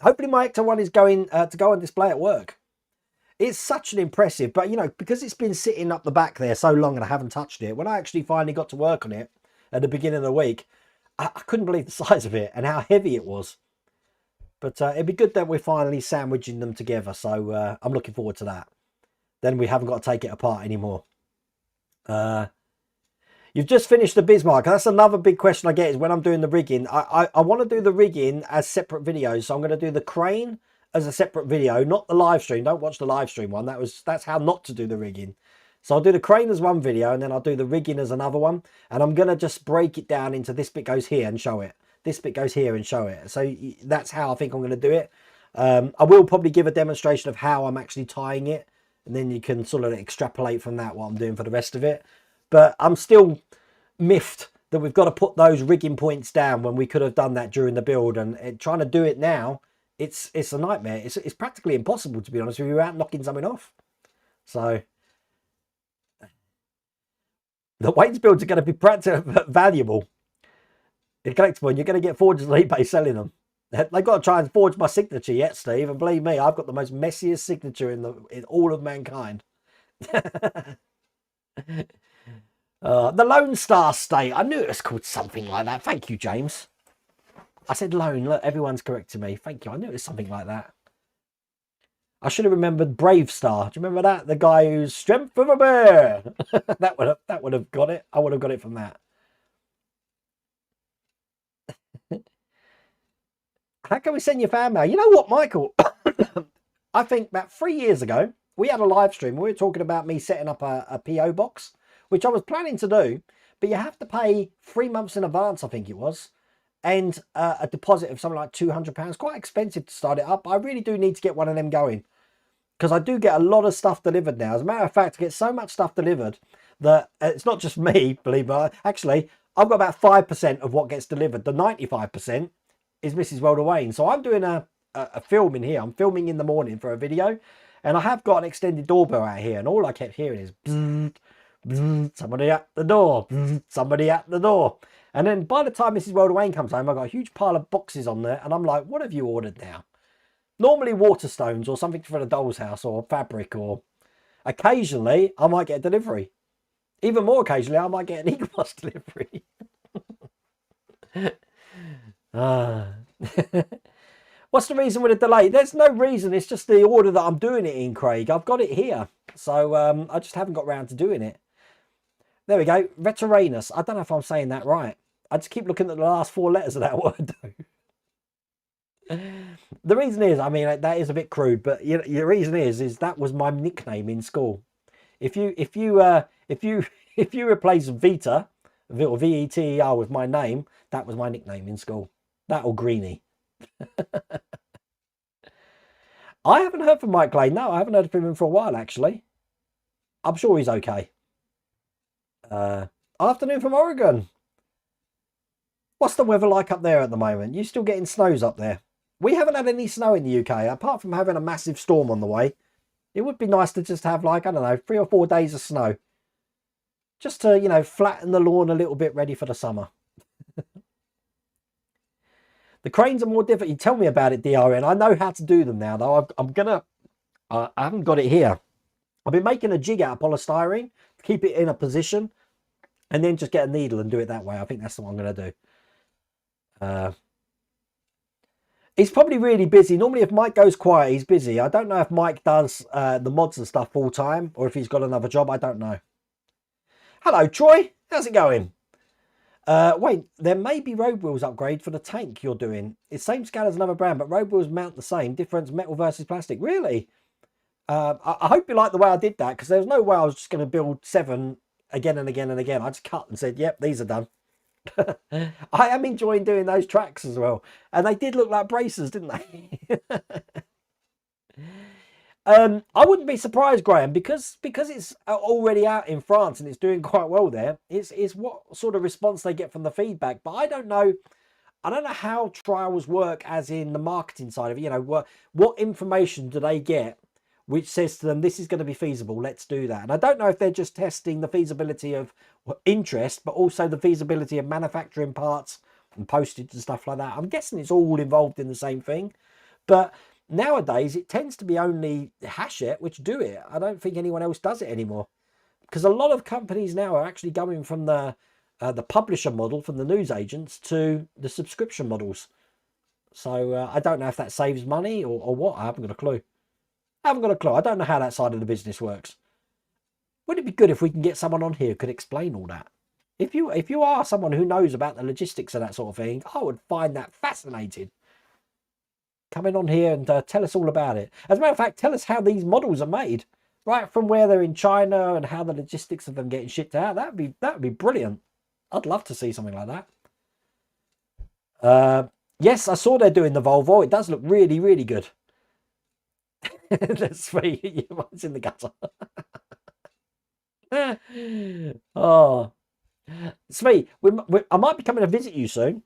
Hopefully my Ecto 1 is going to go on display at work. It's such an impressive, but you know, because it's been sitting up the back there so long and I haven't touched it, when I actually finally got to work on it at the beginning of the week, I couldn't believe the size of it and how heavy it was. But it'd be good that we're finally sandwiching them together. So I'm looking forward to that. Then we haven't got to take it apart anymore. You've just finished the Bismarck. That's another big question I get is when I'm doing the rigging. I want to do the rigging as separate videos. So I'm going to do the crane as a separate video, not the live stream. Don't watch the live stream one. That's how not to do the rigging. So I'll do the crane as one video and then I'll do the rigging as another one. And I'm going to just break it down into this bit goes here and show it. This bit goes here and show it. So that's how I think I'm going to do it. I will probably give a demonstration of how I'm actually tying it. And then you can sort of extrapolate from that what I'm doing for the rest of it. But I'm still miffed that we've got to put those rigging points down when we could have done that during the build. And trying to do it now, it's a nightmare. It's practically impossible, to be honest with you, without knocking something off. So the Wayne's builds are going to be valuable. In collectible, and you're going to get forgers on eBay selling them. They've got to try and forge my signature yet, Steve. And believe me, I've got the most messiest signature in all of mankind. The Lone Star State. I knew it was called something like that. Thank you, James. I said Lone. Look, everyone's correcting me. Thank you. I knew it was something like that. I should have remembered Brave Star. Do you remember that? The guy who's strength of a bear. that would have got it. I would have got it from that. How can we send you fan mail? You know what, Michael? I think about 3 years ago, we had a live stream. We were talking about me setting up a PO box, which I was planning to do, but you have to pay 3 months in advance, I think it was, and a deposit of something like £200. Quite expensive to start it up. I really do need to get one of them going because I do get a lot of stuff delivered now. As a matter of fact, I get so much stuff delivered that it's not just me, believe me. Actually, I've got about 5% of what gets delivered. The 95% is Mrs. Welder Wayne. So I'm doing a film in here. I'm filming in the morning for a video, and I have got an extended doorbell out here, and all I kept hearing is bzzz, bzzz, somebody at the door, bzzz, somebody at the door. And then by the time Mrs. Welder Wayne comes home, I've got a huge pile of boxes on there, and I'm like, what have you ordered now? Normally Waterstones or something for the doll's house or fabric, or occasionally I might get a delivery. Even more occasionally, I might get an Eagle Pass delivery. Ah. What's the reason with the delay? There's no reason. It's just the order that I'm doing it in, Craig. I've got it here. So I just haven't got round to doing it. There we go. Veteranus. I don't know if I'm saying that right. I just keep looking at the last 4 letters of that word, though. The reason is, I mean, that is a bit crude, but the reason is that was my nickname in school. If you replace Vita, or Veter with my name, that was my nickname in school. That or Greenie. I haven't heard from Mike Lane. No, I haven't heard from him for a while, actually. I'm sure he's okay. Afternoon from Oregon. What's the weather like up there at the moment? You still getting snows up there? We haven't had any snow in the UK, apart from having a massive storm on the way. It would be nice to just have, like, I don't know, 3 or 4 days of snow. Just to, you know, flatten the lawn a little bit, ready for the summer. The cranes are more difficult. Tell me about it, DRN. I know how to do them now, though. I haven't got it here. I've been making a jig out of polystyrene to keep it in a position, and then just get a needle and do it that way. I think that's what I'm going to do. He's probably really busy. Normally, if Mike goes quiet, he's busy. I don't know if Mike does the mods and stuff full time, or if he's got another job. I don't know. Hello, Troy. How's it going? Wait, there may be road wheels upgrade for the tank you're doing. It's same scale as another brand, but road wheels mount the same. Difference metal versus plastic. Really? I hope you like the way I did that, because there's no way I was just going to build 7 again and again and again. I just cut and said, yep, these are done. I am enjoying doing those tracks as well. And they did look like braces, didn't they? I wouldn't be surprised, Graham, because it's already out in France and it's doing quite well there. It's what sort of response they get from the feedback. But I don't know how trials work, as in the marketing side of it. You know, what information do they get which says to them, this is going to be feasible, let's do that. And I don't know if they're just testing the feasibility of interest, but also the feasibility of manufacturing parts and postage and stuff like that. I'm guessing it's all involved in the same thing. But nowadays, it tends to be only Hachette which do it. I don't think anyone else does it anymore. Because a lot of companies now are actually going from the publisher model, from the news agents, to the subscription models. So I don't know if that saves money or what. I haven't got a clue. I don't know how that side of the business works. Would it be good if we can get someone on here who could explain all that? If you are someone who knows about the logistics of that sort of thing, I would find that fascinating. Come in on here and tell us all about it. As a matter of fact, tell us how these models are made, right from where they're in China and how the logistics of them getting shipped out. That'd be brilliant. I'd love to see something like that. Yes, I saw they're doing the Volvo. It does look really, really good. That's sweet. It's in the gutter. Oh, sweet. I might be coming to visit you soon.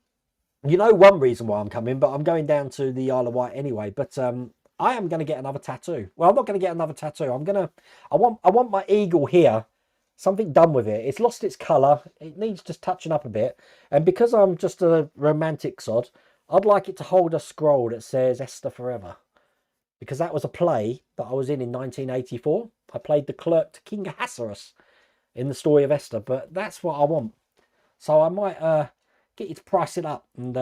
You know one reason why I'm coming, but I'm going down to the Isle of Wight anyway. But I am going to get another tattoo. Well, I'm not going to get another tattoo. I want my eagle here. Something done with it. It's lost its colour. It needs just touching up a bit. And because I'm just a romantic sod, I'd like it to hold a scroll that says Esther Forever. Because that was a play that I was in 1984. I played the clerk to King Ahasuerus in the story of Esther. But that's what I want. So I might get you to price it up and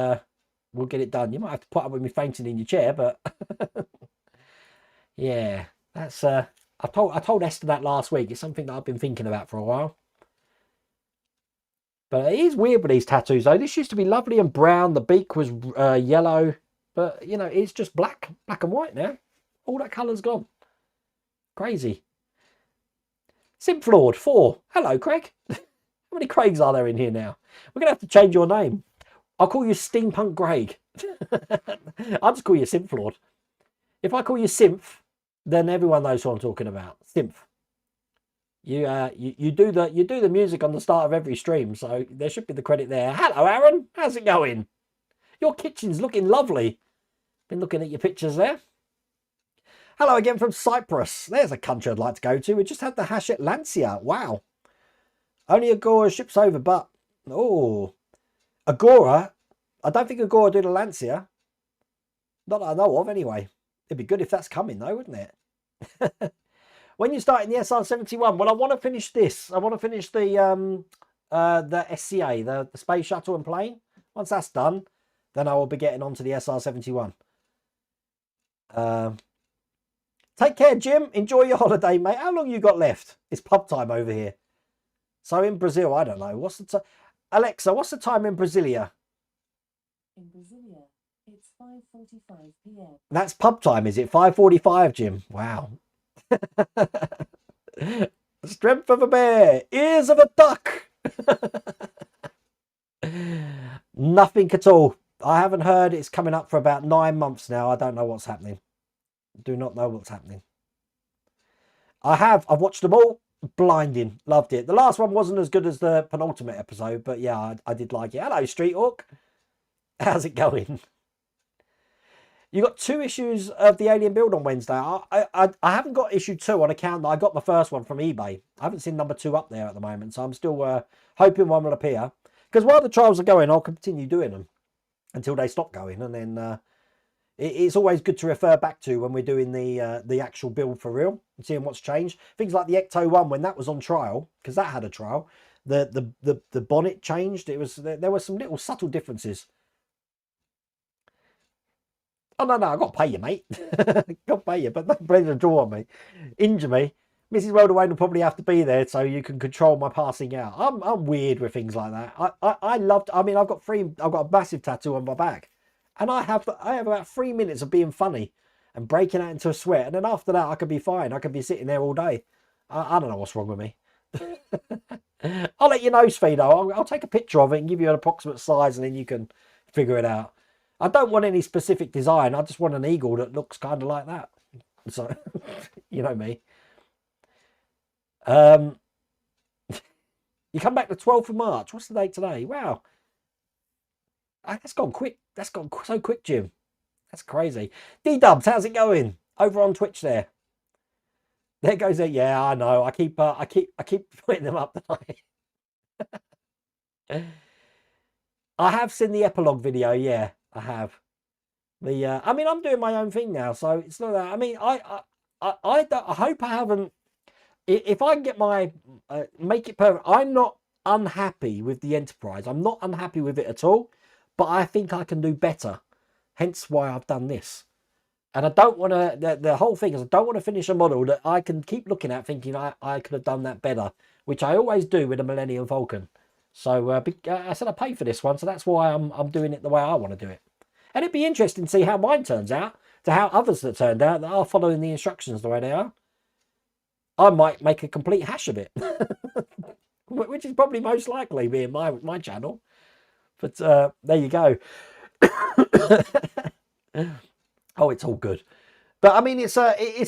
we'll get it done. You might have to put up with me fainting in your chair, but yeah, that's I told Esther that last week. It's something that I've been thinking about for a while. But it is weird with these tattoos though. This used to be lovely and brown. The beak was yellow, but you know, it's just black and white now. All that colour's gone. Crazy. Simflord 4. Hello, Craig. How many Craigs are there in here now? We're going to have to change your name. I'll call you Steampunk Greg. I'll just call you Simflord. If I call you Symph, then everyone knows what I'm talking about. Symph. You do the music on the start of every stream, so there should be the credit there. Hello, Aaron. How's it going? Your kitchen's looking lovely. Been looking at your pictures there. Hello again from Cyprus. There's a country I'd like to go to. We just had the Hachette Lancia. Wow. Only Agora ships over, but... Oh. Agora? I don't think Agora do the Lancia. Not that I know of, anyway. It'd be good if that's coming, though, wouldn't it? When you're starting the SR-71, well, I want to finish this. I want to finish the SCA, the space shuttle and plane. Once that's done, then I will be getting onto the SR-71. Take care, Jim. Enjoy your holiday, mate. How long you got left? It's pub time over here. So in Brazil, I don't know. What's the time? Alexa, what's the time in Brasilia? In Brasilia, it's 5:45 p.m. That's pub time, is it? 5:45, Jim. Wow. Strength of a bear, ears of a duck. Nothing at all. I haven't heard. It's coming up for about 9 months now. I don't know what's happening. Do not know what's happening. I've watched them all. Blinding. Loved it. The last one wasn't as good as the penultimate episode, but yeah, I did like it. Hello, Street Hawk. How's it going? You got 2 issues of the Alien Build on Wednesday. I haven't got issue 2 on account that I got my first one from eBay. I haven't seen number 2 up there at the moment, so I'm still hoping one will appear. Because while the trials are going, I'll continue doing them until they stop going, and then it's always good to refer back to when we're doing the actual build for real and seeing what's changed. Things like the Ecto 1, when that was on trial, because that had a trial, the bonnet changed. There were some little subtle differences. Oh, no, I've got to pay you, mate. Got to pay you, but don't play the draw on me. Injure me. Mrs. Welterwayne will probably have to be there so you can control my passing out. I'm weird with things like that. I loved, I mean, I've got a massive tattoo on my back. And I have about 3 minutes of being funny and breaking out into a sweat. And then after that, I could be fine. I could be sitting there all day. I don't know what's wrong with me. I'll let you know, Sfido. I'll take a picture of it and give you an approximate size, and then you can figure it out. I don't want any specific design. I just want an eagle that looks kind of like that. So, you know me. You come back the 12th of March. What's the date today? Wow. That's gone quick. That's gone so quick, Jim. That's crazy. D-Dubs, how's it going? Over on Twitch there. There goes it. Yeah, I know. I keep putting them up tonight. I have seen the epilogue video. Yeah, I have. I mean, I'm doing my own thing now, so it's not that. I mean, I hope I haven't. If I can get my make it perfect, I'm not unhappy with the Enterprise. I'm not unhappy with it at all, but I think I can do better. Hence why I've done this. And I don't want to. The whole thing is I don't want to finish a model that I can keep looking at, thinking I could have done that better, which I always do with the Millennium Falcon. So I said I paid for this one, so that's why I'm doing it the way I want to do it. And it'd be interesting to see how mine turns out, to how others that turned out that are following the instructions the way they are. I might make a complete hash of it, which is probably most likely being my channel. But there you go. Oh, it's all good. But I mean, it's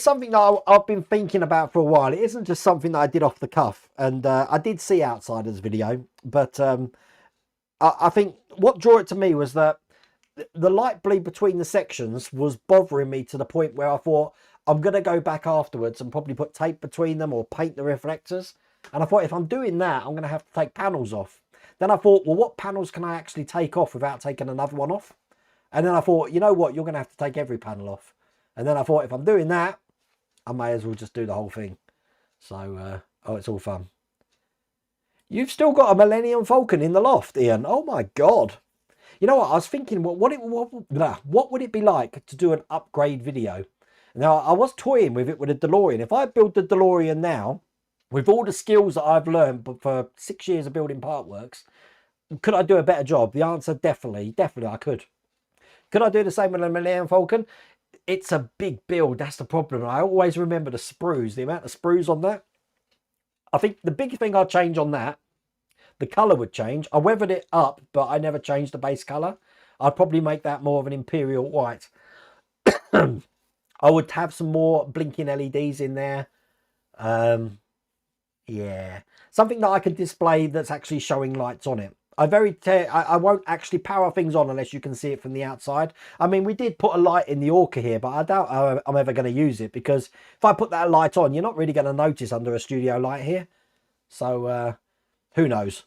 something that I've been thinking about for a while. It isn't just something that I did off the cuff. And I did see Outsiders video, but I think what drew it to me was that the light bleed between the sections was bothering me to the point where I thought I'm going to go back afterwards and probably put tape between them or paint the reflectors. And I thought if I'm doing that, I'm going to have to take panels off. Then I thought, well, what panels can I actually take off without taking another one off? And then I thought, you know what, you're going to have to take every panel off. And then I thought, if I'm doing that, I may as well just do the whole thing. So, oh, it's all fun. You've still got a Millennium Falcon in the loft, Ian. Oh my God. You know what, I was thinking, what would it be like to do an upgrade video? Now, I was toying with it with a DeLorean. If I build the DeLorean now, with all the skills that I've learned for 6 years of building part works, could I do a better job? The answer, definitely I could. Could I do the same with a Millennium Falcon? It's a big build, that's the problem. I always remember the sprues, the amount of sprues on that. I think the big thing I'd change on that, the colour would change. I weathered it up, but I never changed the base colour. I'd probably make that more of an Imperial white. I would have some more blinking LEDs in there. Yeah, something that I can display that's actually showing lights on it. I won't actually power things on unless you can see it from the outside. I mean, we did put a light in the Orca here, but I doubt I'm ever going to use it, because if I put that light on, you're not really going to notice under a studio light here. So who knows?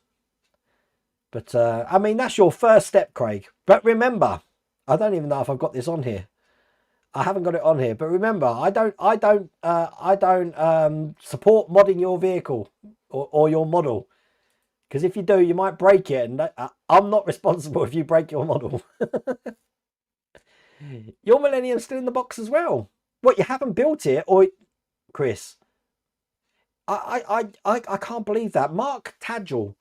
But I mean, that's your first step, Craig. But remember, I don't even know if I've got this on here. I haven't got it on here, but remember, I don't support modding your vehicle or your model, because if you do, you might break it, and I'm not responsible if you break your model. Your Millennium's still in the box as well. What, you haven't built it, or Chris? I can't believe that. Mark Tadgel,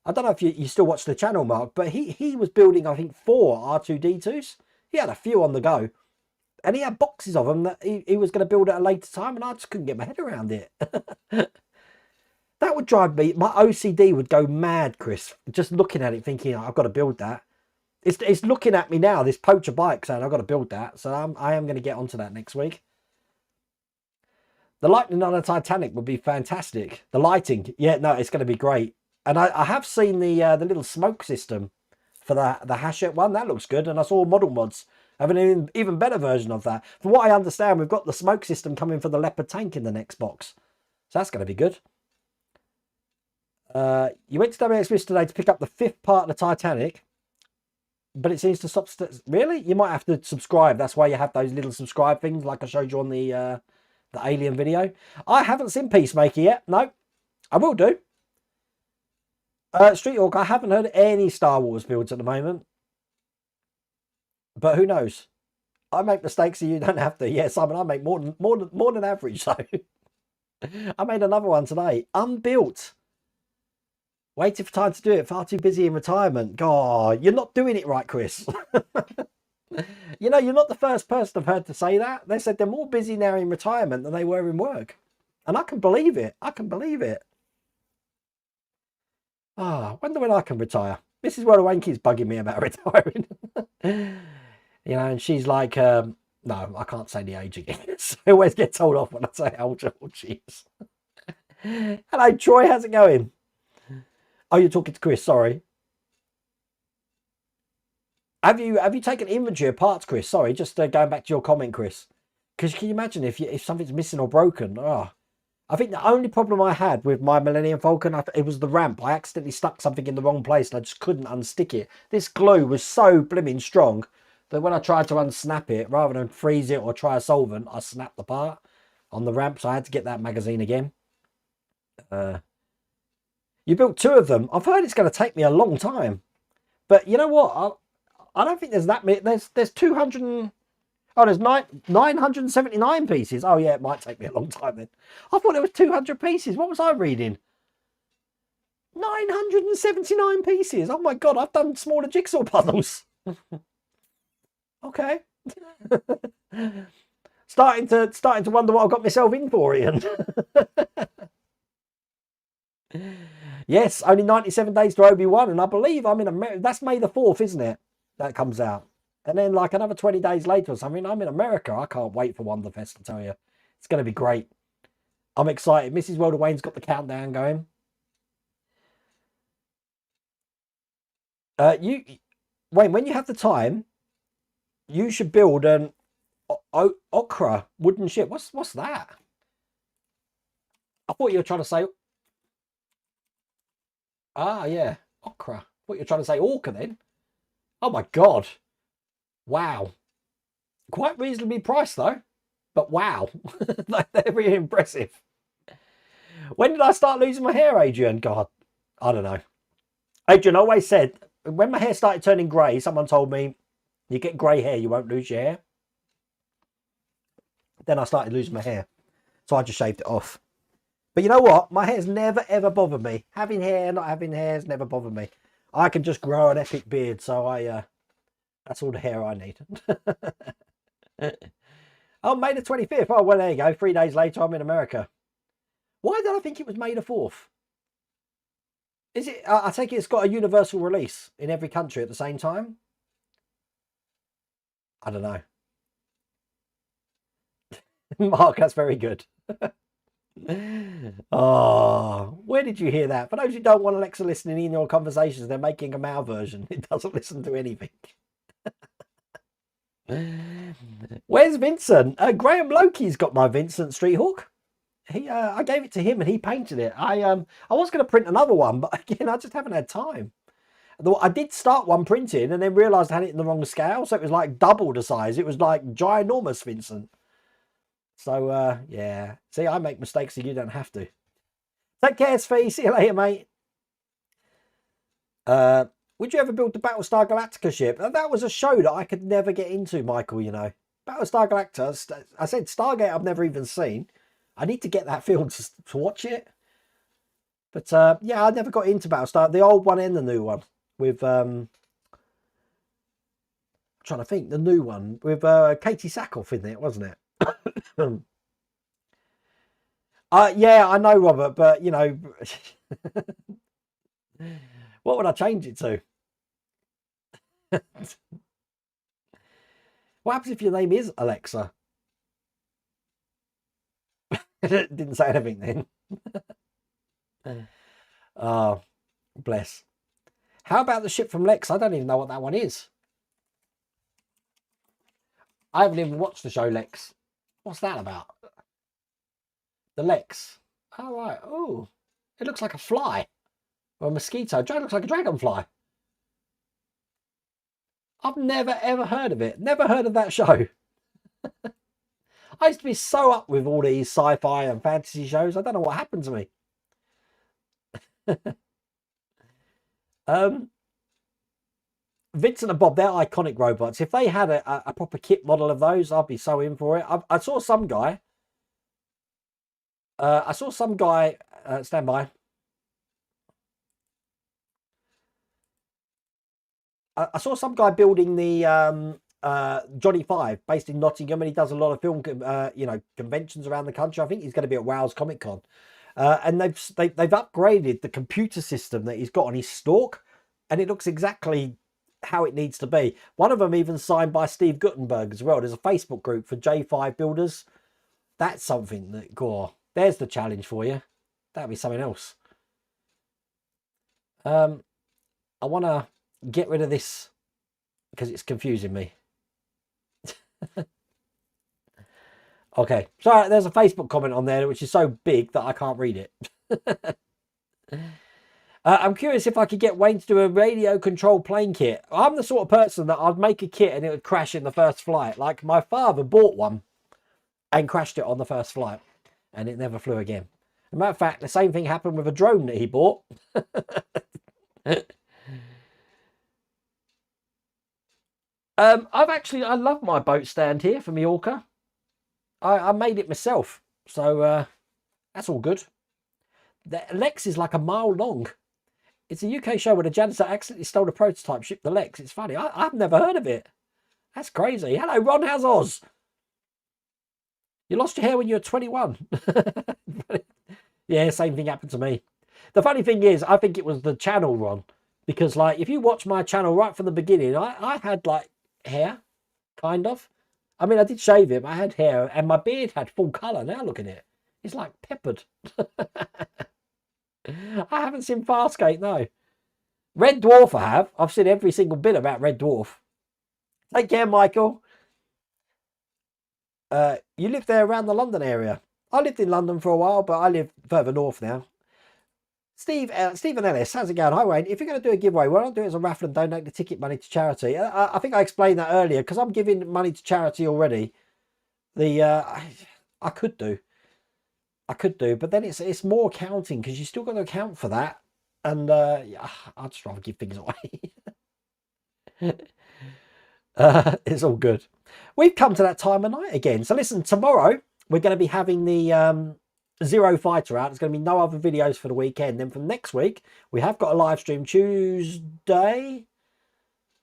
I don't know if you still watch the channel, Mark, but he was building, I think, 4 R2D2s. He had a few on the go. And he had boxes of them that he was going to build at a later time, and I just couldn't get my head around it. That would drive me, my OCD would go mad, Chris, just looking at it, thinking, I've got to build that. It's looking at me now, this poacher bike, saying I've got to build that. So I am going to get onto that next week. The lightning on a Titanic would be fantastic. The lighting, yeah, no, it's going to be great. And I have seen the little smoke system for the Hachette one. That looks good. And I saw Model Mods have an even better version of that. From what I understand, we've got the smoke system coming for the Leopard tank in the next box. So that's going to be good. You went to WXBIS today to pick up the 5th part of the Titanic, but it seems to stop. Really? You might have to subscribe. That's why you have those little subscribe things like I showed you on the Alien video. I haven't seen Peacemaker yet. No, I will do. Street Hawk, I haven't heard any Star Wars builds at the moment. But who knows? I make mistakes so you don't have to. Yeah, Simon, I make more than average, so I made another one today. Unbuilt. Waiting for time to do it. Far too busy in retirement. God, you're not doing it right, Chris. You know, you're not the first person I've heard to say that. They said they're more busy now in retirement than they were in work. And I can believe it. I can believe it. I wonder when I can retire. This is where the wanky's bugging me about retiring. You know, and she's like, no, I can't say the age again. So I always get told off when I say how old she is. Hello, Troy. How's it going? Oh, you're talking to Chris. Sorry. Have you taken inventory of parts, Chris? Sorry, just going back to your comment, Chris. Because can you imagine if something's missing or broken? Oh, I think the only problem I had with my Millennium Falcon, it was the ramp. I accidentally stuck something in the wrong place and I just couldn't unstick it. This glue was so blimmin' strong that when I tried to unsnap it, rather than freeze it or try a solvent, I snapped the part on the ramp. So I had to get that magazine again. You built 2 of them. I've heard it's going to take me a long time. But you know what? I don't think there's that many. There's 200 oh, there's 979 pieces. Oh yeah, it might take me a long time then. I thought there was 200 pieces. What was I reading? 979 pieces. Oh my God, I've done smaller jigsaw puzzles. Okay. starting to wonder what I've got myself in for, Ian. Yes, only 97 days to Obi-Wan, and I believe I'm in America. That's May the 4th, isn't it? That comes out. And then like another 20 days later or something, I'm in America. I can't wait for Wonderfest, I tell you. It's going to be great. I'm excited. Mrs. World of Wayne's got the countdown going. Wayne, when you have the time, you should build an Okra wooden ship. What's that? I thought you were trying to say... Ah, yeah. Okra. What you're trying to say, Orca then? Oh my God. Wow. Quite reasonably priced though. But wow. They're really impressive. When did I start losing my hair, Adrian? God, I don't know. Adrian always said, when my hair started turning grey, someone told me, you get grey hair, you won't lose your hair. Then I started losing my hair. So I just shaved it off. But you know what? My hair's never, ever bothered me. Having hair, not having hair has never bothered me. I can just grow an epic beard. So that's all the hair I need. Oh, May the 25th. Oh, well, there you go. 3 days later, I'm in America. Why did I think it was May the 4th? Is it? I take it it's got a universal release in every country at the same time. I don't know. Mark, that's very good. Oh, where did you hear that? For those who don't want Alexa listening in your conversations, they're making a Mal version. It doesn't listen to anything. Where's Vincent? Graham Loki's got my Vincent Streethawk. I gave it to him and he painted it. I was going to print another one, but again, I just haven't had time. I did start one printing and then realised I had it in the wrong scale. So it was like double the size. It was like ginormous, Vincent. So, yeah. See, I make mistakes so you don't have to. Take care, Svi. See you later, mate. Would you ever build the Battlestar Galactica ship? That was a show that I could never get into, Michael, you know. Battlestar Galactica, I said Stargate I've never even seen. I need to get that film to watch it. But, yeah, I never got into Battlestar. The old one and the new one. With, I'm trying to think, the new one. With Katie Sackhoff in it, wasn't it? Yeah, I know, Robert, but, you know... What would I change it to? What happens if your name is Alexa? Didn't say anything then. Oh, bless. How about the ship from Lex? I don't even know what that one is. I haven't even watched the show Lex. What's that about? The Lex. Oh, right. Oh, it looks like a fly. Or a mosquito. It looks like a dragonfly. I've never ever heard of it. Never heard of that show. I used to be so up with all these sci-fi and fantasy shows. I don't know what happened to me. Vincent and Bob, they're iconic robots. If they had a proper kit model of those, I'd be so in for it. I saw some guy. Stand by. I saw some guy building the Johnny Five based in Nottingham, and he does a lot of film, conventions around the country. I think he's going to be at Wales Comic Con, and they've upgraded the computer system that he's got on his stalk, and it looks exactly how it needs to be. One of them even signed by Steve Guttenberg as well. There's a Facebook group for J5 builders. That's something that, there's the challenge for you. That'd be something else. I want to get rid of this because it's confusing me. Okay, so there's a Facebook comment on there which is so big that I can't read it. I'm curious if I could get Wayne to do a radio control plane kit. I'm the sort of person that I'd make a kit and it would crash in the first flight. Like my father bought one and crashed it on the first flight and it never flew again. As a matter of fact, the same thing happened with a drone that he bought. I love my boat stand here for Mallorca. I made it myself, so that's all good. The Lex is like a mile long. It's a UK show where the janitor accidentally stole a prototype ship, the Lex. It's funny. I've never heard of it. That's crazy. Hello, Ron. How's Oz? You lost your hair when you were 21. Yeah, same thing happened to me. The funny thing is, I think it was the channel, Ron. Because, like, if you watch my channel right from the beginning, I had, like, hair, kind of. I mean, I did shave it, but I had hair, and my beard had full colour. Now look at it. It's like peppered. I haven't seen Farscape, no. Red Dwarf I have. I've seen every single bit about Red Dwarf. Take care, Michael. You live there around the London area. I lived in London for a while, but I live further north now. Stephen Ellis, how's it going? Hi, Wayne. If you're going to do a giveaway, why not do it as a raffle and donate the ticket money to charity? I think I explained that earlier because I'm giving money to charity already. I could do, but then it's more accounting because you still got to account for that, and yeah, I'd just rather give things away. It's all good. We've come to that time of night again. So listen, tomorrow we're going to be having the Zero Fighter out. There's going to be no other videos for the weekend. Then from next week, we have got a live stream Tuesday.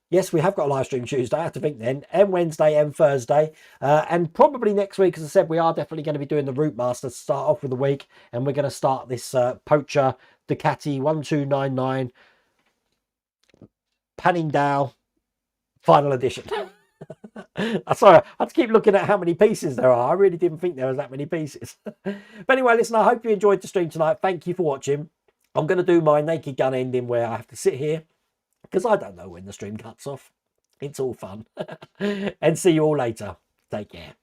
Yes, we have got a live stream Tuesday. I have to think then. And Wednesday and Thursday. And probably next week, as I said, we are definitely going to be doing the Route Master to start off with the week. And we're going to start this Poacher Ducati 1299 Panningdale Final Edition. Sorry, I have to keep looking at how many pieces there are. I really didn't think there was that many pieces. But anyway, listen, I hope you enjoyed the stream tonight. Thank you for watching. I'm going to do my Naked Gun ending where I have to sit here because I don't know when the stream cuts off. It's all fun. And see you all later. Take care.